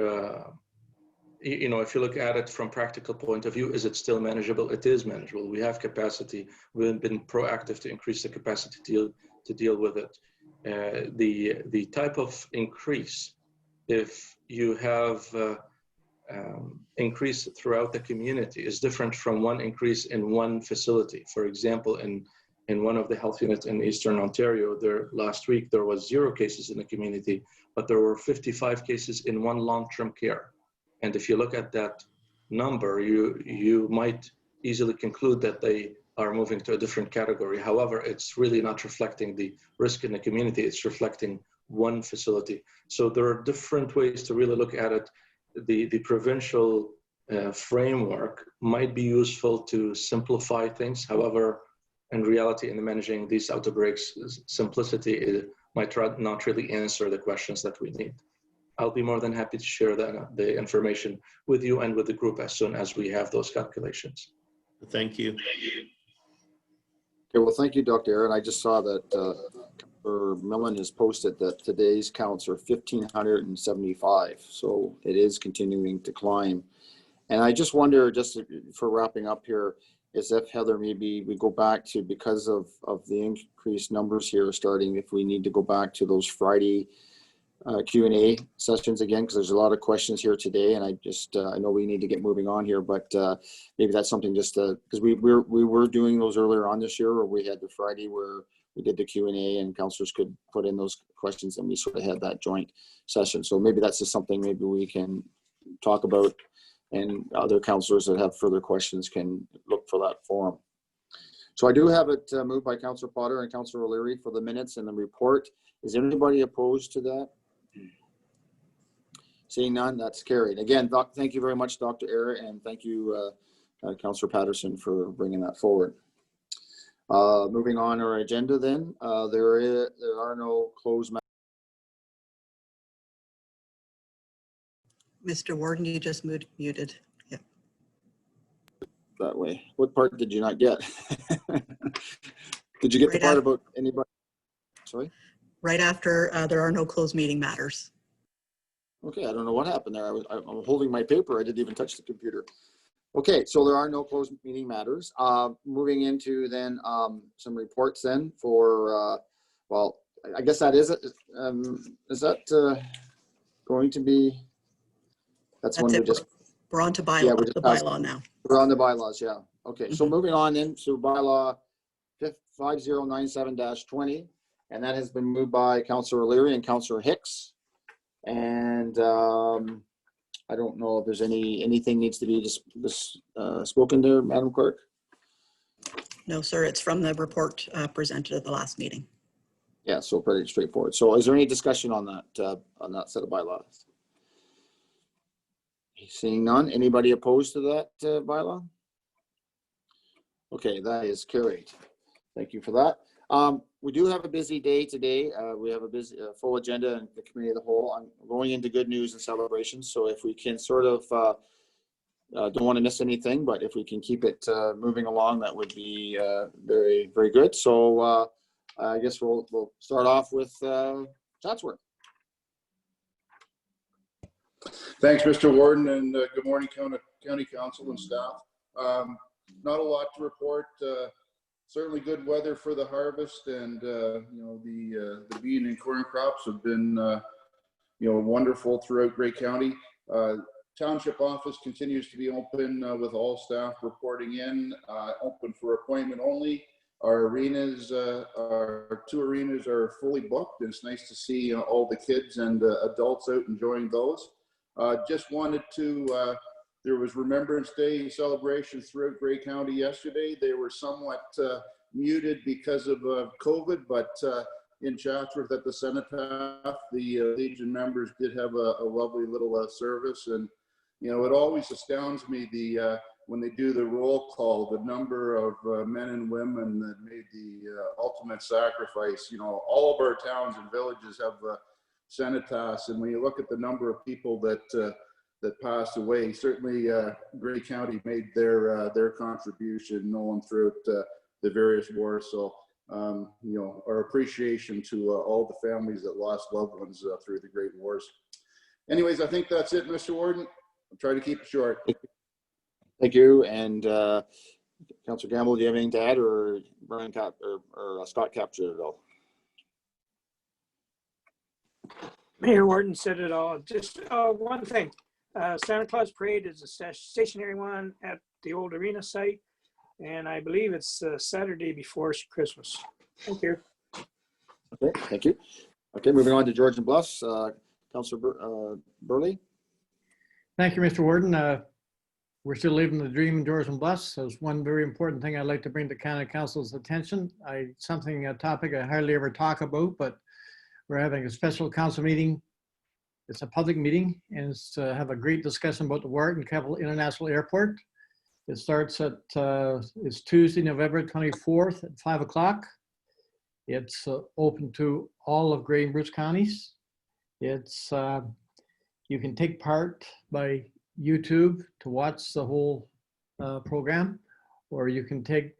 If you look at it from practical point of view, is it still manageable? It is manageable. We have capacity. We've been proactive to increase the capacity to deal with it. The type of increase, if you have increase throughout the community, is different from one increase in one facility. For example, in one of the health units in Eastern Ontario, last week there was 0 cases in the community, but there were 55 cases in one long-term care. And if you look at that number, you might easily conclude that they are moving to a different category. However, it's really not reflecting the risk in the community. It's reflecting one facility. So there are different ways to really look at it. The provincial framework might be useful to simplify things. However, in reality, in managing these outbreaks, simplicity might not really answer the questions that we need. I'll be more than happy to share the information with you and with the group as soon as we have those calculations. Thank you. Okay, well, thank you, Dr. Aaron. I just saw that Millen has posted that today's counts are 1,575. So it is continuing to climb. And I just wonder, just for wrapping up here, is if Heather, maybe we go back to, because of the increased numbers here starting, if we need to go back to those Friday Q&A sessions again, because there's a lot of questions here today, and I just I know we need to get moving on here, but maybe that's something just because we were doing those earlier on this year, where we had the Friday where we did the Q&A and councillors could put in those questions, and we sort of had that joint session. So maybe that's just something maybe we can talk about, and other councillors that have further questions can look for that forum. So I do have it moved by Councillor Potter and Councillor O'Leary for the minutes and the report. Is anybody opposed to that? Seeing none, that's carried. Again, thank you very much, Dr. Era, and thank you, Councillor Patterson, for bringing that forward. Moving on our agenda then, there are no closed matters. Mr. Warden, you just muted. Yeah. That way. What part did you not get? Did you get the part about anybody? Sorry? Right after there are no closed meeting matters. Okay, I don't know what happened there. I'm holding my paper. I didn't even touch the computer. Okay, so there are no closed meeting matters. Moving into then some reports then for, well, I guess that is that going to be, that's when we just, we're on to bylaw, yeah, the bylaw now. We're on the bylaws, yeah. Okay, so moving on into bylaw 5097-20, and that has been moved by Councillor O'Leary and Councillor Hicks. And I don't know if there's anything needs to be just spoken there, Madam Clerk. No, sir, it's from the report presented at the last meeting. Yeah, so pretty straightforward. So is there any discussion on that set of bylaws? Seeing none, anybody opposed to that bylaw? Okay, that is carried. Thank you for that. We do have a busy day today. We have a busy full agenda in the committee of the whole. I'm going into good news and celebrations. So if we can sort of, don't want to miss anything, but if we can keep it moving along, that would be very, very good. So I guess we'll start off with Chatsworth. Thanks, Mr. Warden, and good morning, County Council and staff. Not a lot to report. Certainly good weather for the harvest, and you know, the bean and corn crops have been you know, wonderful throughout Grey County. Township office continues to be open with all staff reporting in, open for appointment only. Our arenas, our 2 arenas are fully booked. It's nice to see all the kids and adults out enjoying those. Just wanted to, there was Remembrance Day celebrations throughout Grey County yesterday. They were somewhat muted because of COVID, but in Chatsworth at the Cenotaph, the Legion members did have a lovely little service. And, you know, it always astounds me when they do the roll call, the number of men and women that made the ultimate sacrifice. You know, all of our towns and villages have cenotaphs, and when you look at the number of people that passed away, certainly Grey County made their contribution, knowing throughout the various wars. So you know, our appreciation to all the families that lost loved ones through the Great Wars. Anyways, I think that's it, Mr. Warden. I'll try to keep it short. Thank you. And Councillor Gamble, do you have anything to add, or Brian or Scott captured it all? Mayor Warden said it all. Just one thing. Santa Claus Parade is a stationary one at the old arena site, and I believe it's Saturday before Christmas. Thank you. Okay, thank you. Okay, moving on to Georgian Bluffs. Councillor Burley. Thank you, Mr. Warden. We're still living the dream in Georgian Bluffs. There's one very important thing I'd like to bring to County Council's attention. A topic I hardly ever talk about, but we're having a special council meeting It's a public meeting and it's to have a great discussion about the Warden Capital International Airport. It starts at, it's Tuesday, November 24th at 5 o'clock. It's open to all of Grey and Bruce counties. It's, you can take part by YouTube to watch the whole program, or you can take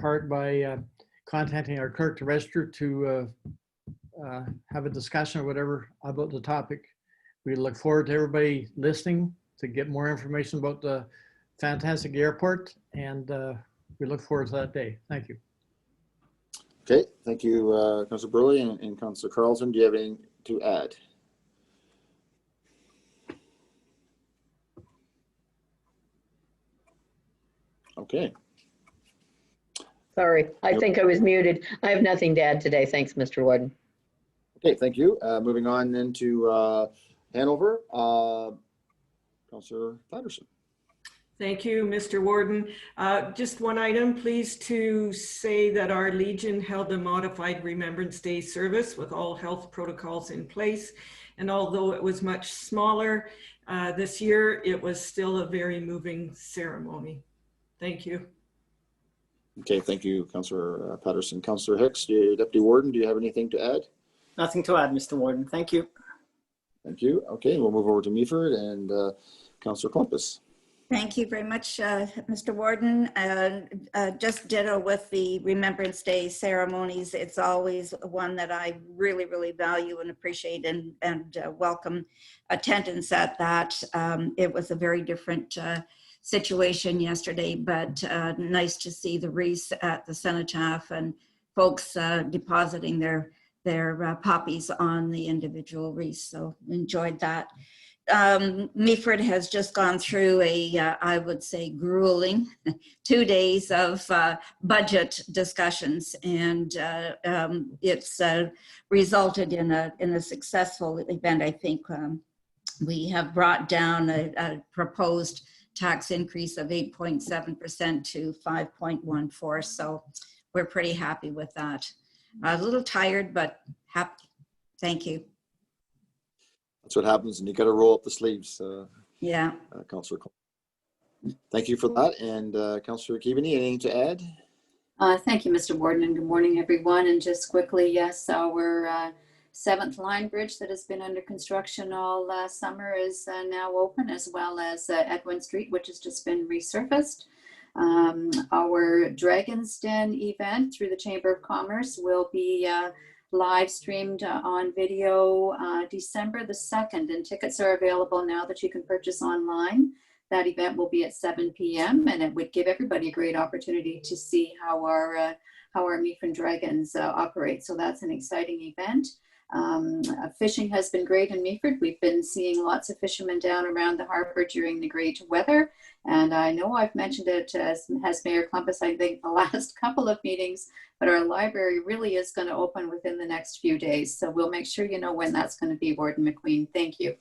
part by contacting our clerk to register to have a discussion or whatever about the topic. We look forward to everybody listening to get more information about the fantastic airport, and we look forward to that day. Thank you. Okay, thank you, Councillor Burley and Councillor Carlson. Do you have anything to add? Okay. Sorry, I think I was muted. I have nothing to add today. Thanks, Mr. Warden. Okay, thank you. Moving on then to Hanover, Councillor Patterson. Thank you, Mr. Warden. Just one item, pleased to say that our Legion held a modified Remembrance Day service with all health protocols in place. And although it was much smaller this year, it was still a very moving ceremony. Thank you. Okay, thank you, Councillor Patterson. Councillor Hicks, Deputy Warden, do you have anything to add? Nothing to add, Mr. Warden. Thank you. Thank you. Okay, we'll move over to Meaford and Councillor Klumpus. Thank you very much, Mr. Warden. Just ditto with the Remembrance Day ceremonies. It's always one that I really, really value and appreciate, and welcome attendance at that. It was a very different situation yesterday, but nice to see the wreaths at the cenotaph and folks depositing their poppies on the individual wreaths. So enjoyed that. Meaford has just gone through I would say, grueling 2 days of budget discussions, and it's resulted in a successful event. I think we have brought down a proposed tax increase of 8.7% to 5.14%. So we're pretty happy with that. A little tired, but happy. Thank you. That's what happens, and you got to roll up the sleeves. Yeah. Councillor. Thank you for that. And Councillor Keaveney, anything to add? Thank you, Mr. Warden, and good morning, everyone. And just quickly, yes, our 7th line bridge that has been under construction all summer is now open, as well as Edwin Street, which has just been resurfaced. Our Dragon's Den event through the Chamber of Commerce will be live streamed on video December the 2nd, and tickets are available now that you can purchase online. That event will be at 7 p.m. and it would give everybody a great opportunity to see how our Meaford Dragons operate. So that's an exciting event. Fishing has been great in Meaford. We've been seeing lots of fishermen down around the harbor during the great weather. And I know I've mentioned it as Mayor Klumpus, I think, the last couple of meetings, but our library really is going to open within the next few days. So we'll make sure you know when that's going to be, Warden McQueen. Thank you.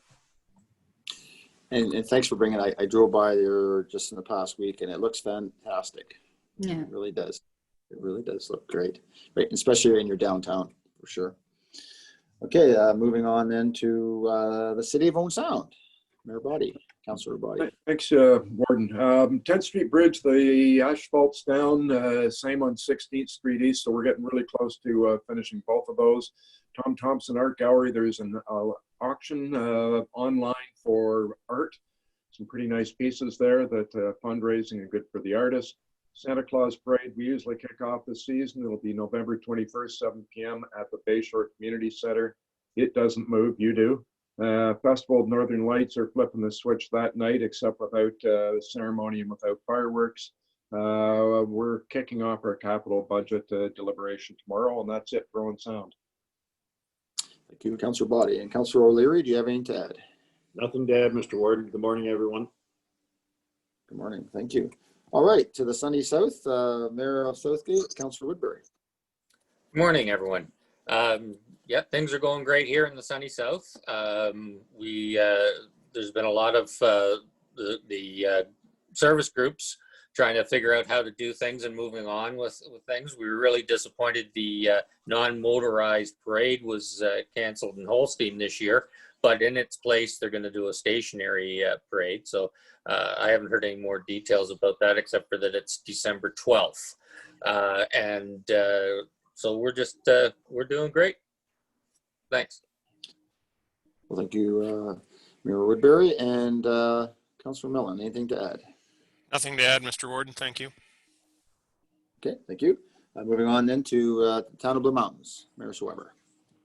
And thanks for bringing it. I drove by there just in the past week, and it looks fantastic. Yeah. It really does. It really does look great, right? Especially in your downtown, for sure. Okay, moving on then to the City of Owen Sound. Mayor Body, Councillor Body. Thanks, Warden. 10th Street Bridge, the asphalt's down, same on 16th Street East, so we're getting really close to finishing both of those. Tom Thompson Art Gallery, there's an auction online for art. Some pretty nice pieces there that fundraising and good for the artists. Santa Claus Parade, we usually kick off the season. It'll be November 21st, 7 p.m. at the Bayshore Community Center. It doesn't move, you do. Festival of Northern Lights are flipping the switch that night, except without ceremony and without fireworks. We're kicking off our capital budget deliberation tomorrow, and that's it for Owen Sound. Thank you, Councillor Body. And Councillor O'Leary, do you have anything to add? Nothing to add, Mr. Warden. Good morning, everyone. Good morning. Thank you. All right, to the sunny south, Mayor of Southgate, Councillor Woodbury. Good morning, everyone. Yeah, things are going great here in the sunny south. There's been a lot of the service groups trying to figure out how to do things and moving on with things. We were really disappointed the non-motorized parade was canceled in Holstein this year, but in its place, they're going to do a stationary parade. So I haven't heard any more details about that, except for that it's December 12th. So we're doing great. Thanks. Well, thank you, Mayor Woodbury, and Councillor Millen. Anything to add? Nothing to add, Mr. Warden. Thank you. Okay, thank you. Moving on then to Town of Blue Mountains, Mayor Schweber.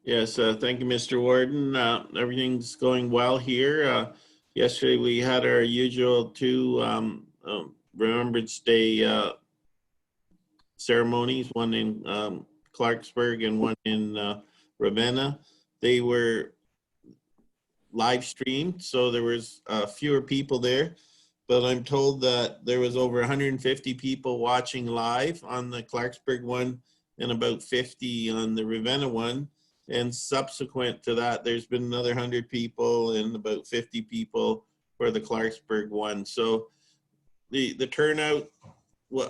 Yes, thank you, Mr. Warden. Everything's going well here. Yesterday we had our usual two Remembrance Day ceremonies, one in Clarksburg and one in Ravenna. They were live streamed, so there was fewer people there, but I'm told that there was over 150 people watching live on the Clarksburg one and about 50 on the Ravenna one. And subsequent to that, there's been another 100 people and about 50 people for the Clarksburg one. So the turnout,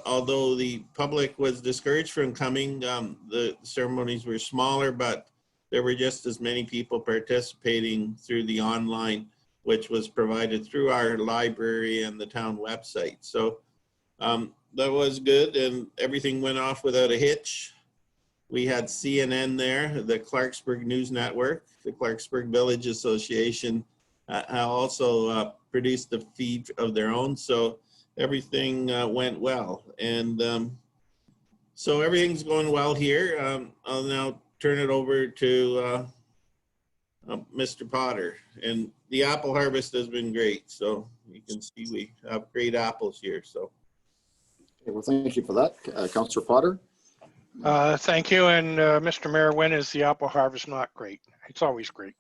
although the public was discouraged from coming, the ceremonies were smaller, but there were just as many people participating through the online, which was provided through our library and the town website. So that was good, and everything went off without a hitch. We had CNN there, the Clarksburg News Network, the Clarksburg Village Association also produced a feed of their own. So everything went well. And so everything's going well here. I'll now turn it over to Mr. Potter. And the apple harvest has been great. So you can see we have great apples here. So. Okay, well, thank you for that. Councillor Potter. Thank you. And Mr. Mayor, when is the apple harvest not great? It's always great.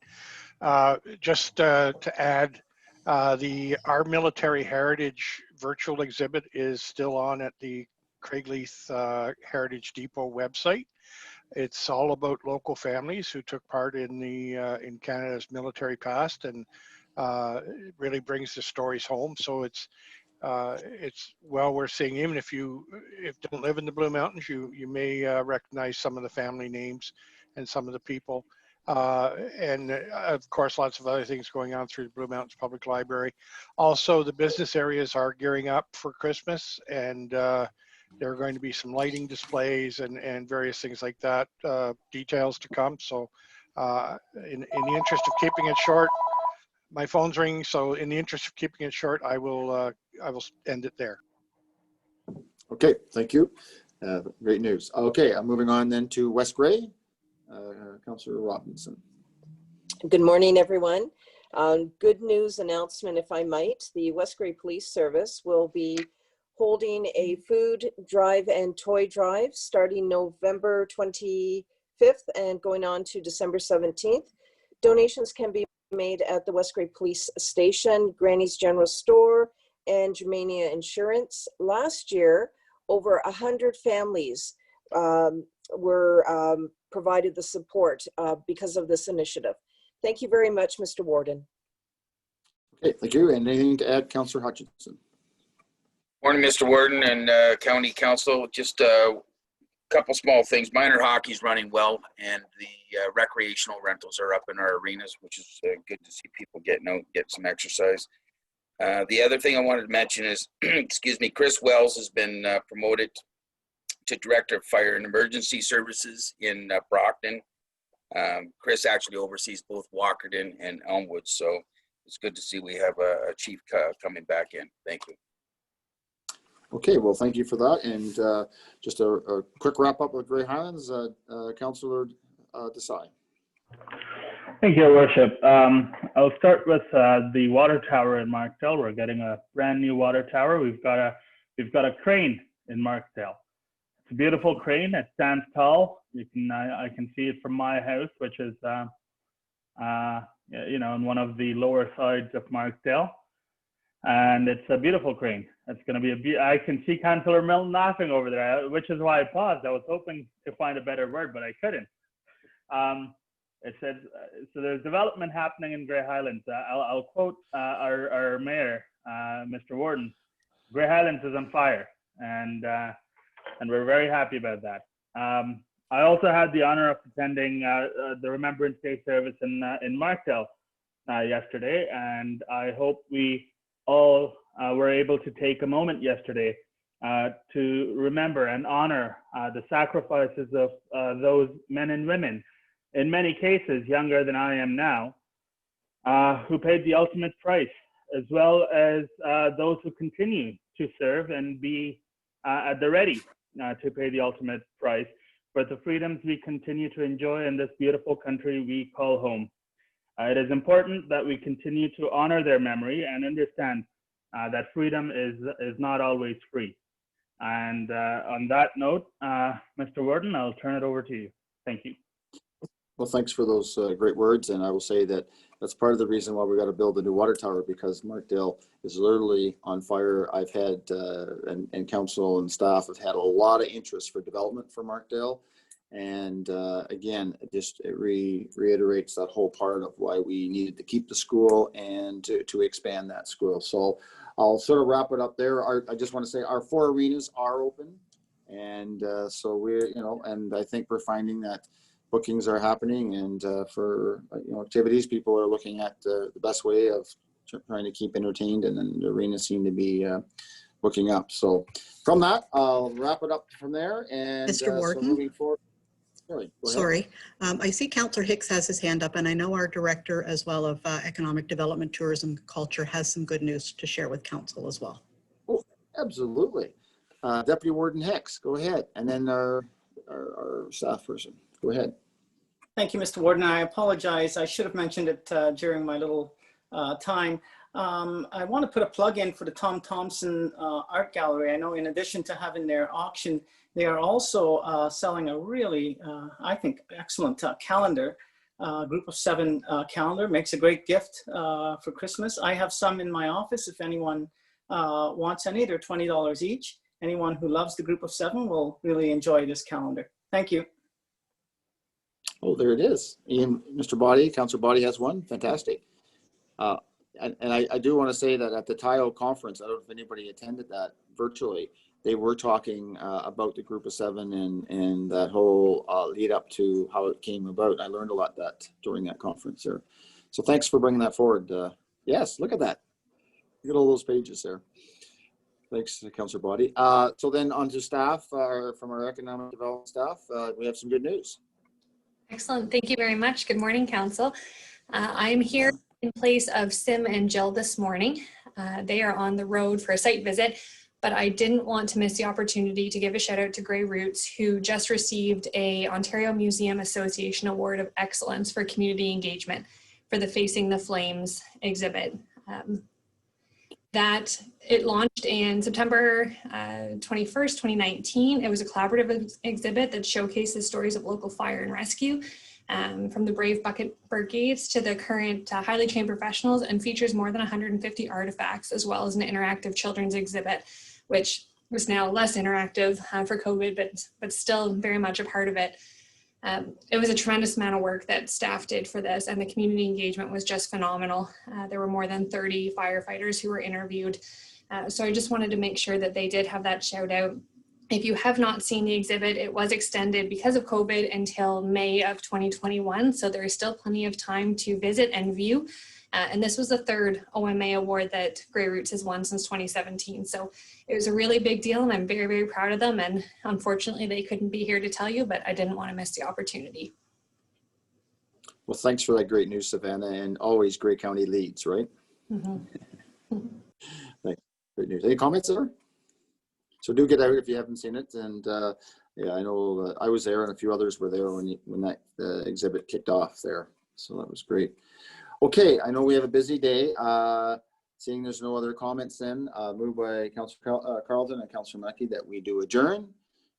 Just to add, our military heritage virtual exhibit is still on at the Craigleith Heritage Depot website. It's all about local families who took part in in Canada's military past, and it really brings the stories home. So it's well worth seeing. Even if you don't live in the Blue Mountains, you may recognize some of the family names and some of the people. And of course, lots of other things going on through the Blue Mountains Public Library. Also, the business areas are gearing up for Christmas, and there are going to be some lighting displays and various things like that, details to come. So in the interest of keeping it short, my phone's ringing. So in the interest of keeping it short, I will end it there. Okay, thank you. Great news. Okay, I'm moving on then to West Gray. Councillor Robinson. Good morning, everyone. Good news announcement, if I might. The West Gray Police Service will be holding a food drive and toy drive starting November 25th and going on to December 17th. Donations can be made at the West Gray Police Station, Granny's General Store, and Germania Insurance. Last year, over 100 families were provided the support because of this initiative. Thank you very much, Mr. Warden. Okay, thank you. And anything to add, Councillor Hutchinson? Morning, Mr. Warden and County Council. Just a couple small things. Minor hockey's running well, and the recreational rentals are up in our arenas, which is good to see people getting out, get some exercise. The other thing I wanted to mention is, excuse me, Chris Wells has been promoted to Director of Fire and Emergency Services in Brockton. Chris actually oversees both Walkerton and Elmwood, so it's good to see we have a chief coming back in. Thank you. Okay, well, thank you for that. And just a quick wrap up with Grey Highlands, Councillor Desai. Thank you, Your Worship. I'll start with the water tower in Markdale. We're getting a brand new water tower. We've got a crane in Markdale. It's a beautiful crane. It stands tall. I can see it from my house, which is in one of the lower sides of Markdale. And it's a beautiful crane. It's going to be I can see Councillor Milton laughing over there, which is why I paused. I was hoping to find a better word, but I couldn't. It says, so there's development happening in Grey Highlands. I'll quote our mayor, Mr. Warden. Grey Highlands is on fire, and we're very happy about that. I also had the honor of attending the Remembrance Day Service in Markdale yesterday, and I hope we all were able to take a moment yesterday to remember and honor the sacrifices of those men and women, in many cases younger than I am now, who paid the ultimate price, as well as those who continue to serve and be at the ready to pay the ultimate price for the freedoms we continue to enjoy in this beautiful country we call home. It is important that we continue to honor their memory and understand that freedom is not always free. And on that note, Mr. Warden, I'll turn it over to you. Thank you. Well, thanks for those great words. And I will say that that's part of the reason why we got to build a new water tower, because Markdale is literally on fire. I've had, and council and staff have had a lot of interest for development for Markdale. And again, it reiterates that whole part of why we needed to keep the school and to expand that school. So I'll sort of wrap it up there. I just want to say our 4 arenas are open. And so we're, and I think we're finding that bookings are happening, and for activities, people are looking at the best way of trying to keep entertained, and then the arenas seem to be booking up. So from that, I'll wrap it up from there. And Mr. Warden? So moving forward. Sorry, I see Councillor Hicks has his hand up, and I know our Director as well of Economic Development, Tourism, Culture has some good news to share with Council as well. Oh, absolutely. Deputy Warden Hicks, go ahead. And then our staff person, go ahead. Thank you, Mr. Warden. I apologize. I should have mentioned it during my little time. I want to put a plug in for the Tom Thompson Art Gallery. I know in addition to having their auction, they are also selling a really, I think, excellent calendar. Group of 7 calendar makes a great gift for Christmas. I have some in my office if anyone wants any. They're $20 each. Anyone who loves the Group of 7 will really enjoy this calendar. Thank you. Oh, there it is. Ian, Mr. Body, Councillor Body has one. Fantastic. And I do want to say that at the TIO conference, I don't know if anybody attended that virtually, they were talking about the Group of 7 and that whole lead up to how it came about. I learned a lot during that conference there. So thanks for bringing that forward. Yes, look at that. Look at all those pages there. Thanks, Councillor Body. So then on to staff, from our economic development staff, we have some good news. Excellent. Thank you very much. Good morning, Council. I'm here in place of Sim and Jill this morning. They are on the road for a site visit, but I didn't want to miss the opportunity to give a shout out to Grey Roots, who just received a Ontario Museum Association Award of Excellence for Community Engagement for the Facing the Flames exhibit. That it launched in September 21st, 2019. It was a collaborative exhibit that showcases stories of local fire and rescue, from the brave bucket brigades to the current highly trained professionals, and features more than 150 artifacts, as well as an interactive children's exhibit, which was now less interactive for COVID, but still very much a part of it. It was a tremendous amount of work that staff did for this, and the community engagement was just phenomenal. There were more than 30 firefighters who were interviewed. So I just wanted to make sure that they did have that shout out. If you have not seen the exhibit, it was extended because of COVID until May of 2021. So there is still plenty of time to visit and view. And this was the 3rd OMA award that Grey Roots has won since 2017. So it was a really big deal, and I'm very, very proud of them. And unfortunately, they couldn't be here to tell you, but I didn't want to miss the opportunity. Well, thanks for that great news, Savannah, and always Grey County leads, right? Mm-hmm. Thanks. Great news. Any comments there? So do get out if you haven't seen it. And yeah, I know I was there and a few others were there when that exhibit kicked off there. So that was great. Okay, I know we have a busy day. Seeing there's no other comments then, moved by Councillor Carleton and Councillor Mackey that we do adjourn.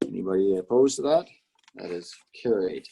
Anybody opposed to that? That is carried.